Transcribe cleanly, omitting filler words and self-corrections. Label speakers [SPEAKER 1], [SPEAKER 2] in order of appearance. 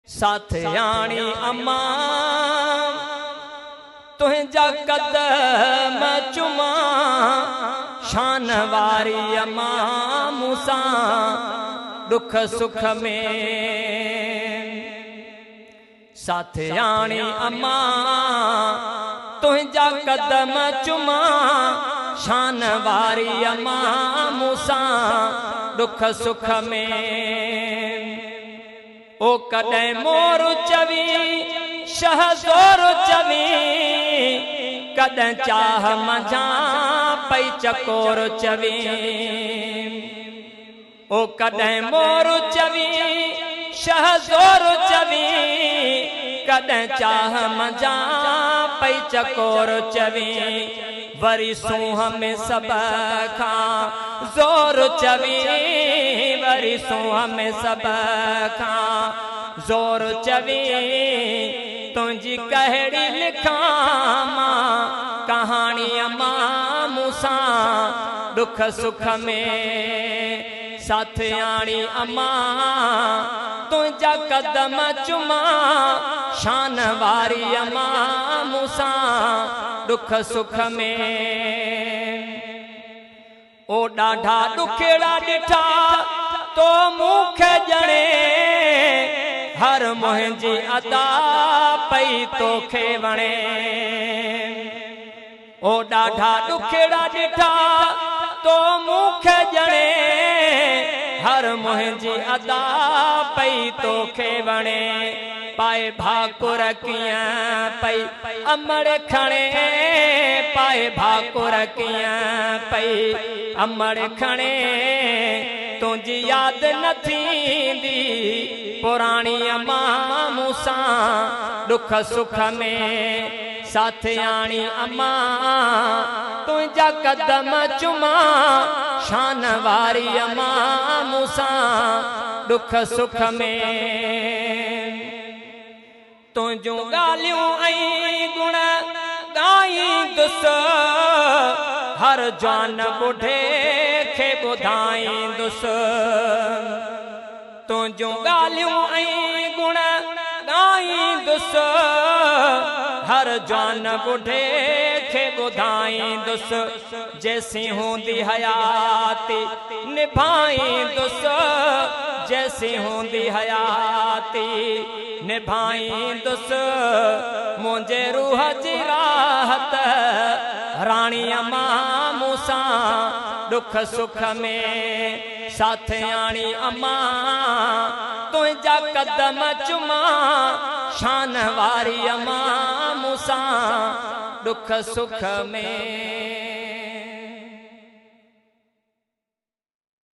[SPEAKER 1] साथ आणी अम्मा तुझा कदम चुमा शान वारी अम्मा मूसा दुख सुख में। साथ आणी अम्मा तुझा कदम चुमा शान वारी अम्मा मूसा दुख सुख में। ओ कॾहिं मोर चवी शहज़ोर चवी कॾहिं चाह मझा पई चकोर चवी। ओ कॾहिं मोर चवी शहज़ोर चवी कॾहिं चाह मझा पई चकोर चवी। वरी सूंह में सब खां ज़ोर चवी वरी सूंह में सब खां ज़ोर चवी। तुझी कहिड़ी लिखां मां कहानी अम्मा मूसा दुख सुख में। साथ आणी अम्मा तुझा कदम चुमा शान वारी अम्मा मूसा दुख सुख में। ओ ॾाढा ॾुखेड़ा ॾिठा तो मूंखे ॼणे हर मुंहिंजी अदा पई तोखे वणे। ओ ॾाढा ॾुखेड़ा ॾिठा तो मूंखे ॼणे हर मुंहिंजी अदा पई तोखे वणे। पाए भाकुर कीअं पई अमड़ खणे पाए भाकुर कीअं पई अमड़ खणे। तुझी याद न थींदी पुराणी अम्मा मूसा दुख सुख में। साथ आणी अम्मा तुझा कदम चुमा शान वारी अम्मा मूसा दुख सुख में। तुझूं ॻाल्हियूं ऐं गुण ॻाईंदुसि हर जवान ॿुढे खे ॿुधाईंदुसि। तुझूं ॻाल्हियूं ऐं गुण ॻाईंदुसि हर जवान ॿुढे खे ॿुधाईंदुसि। जैसी हूंदी हयाती निभाईंदुसि जैसी हूंदी हयाती निभाईंदुसि। मुंहिंजे रूह जी राहत राणी अम्मा मूसा दुख सुख में। साथ आणी अम्मा तुझा कदम चुमा शान वारी अम्मा मूसा दुख सुख में।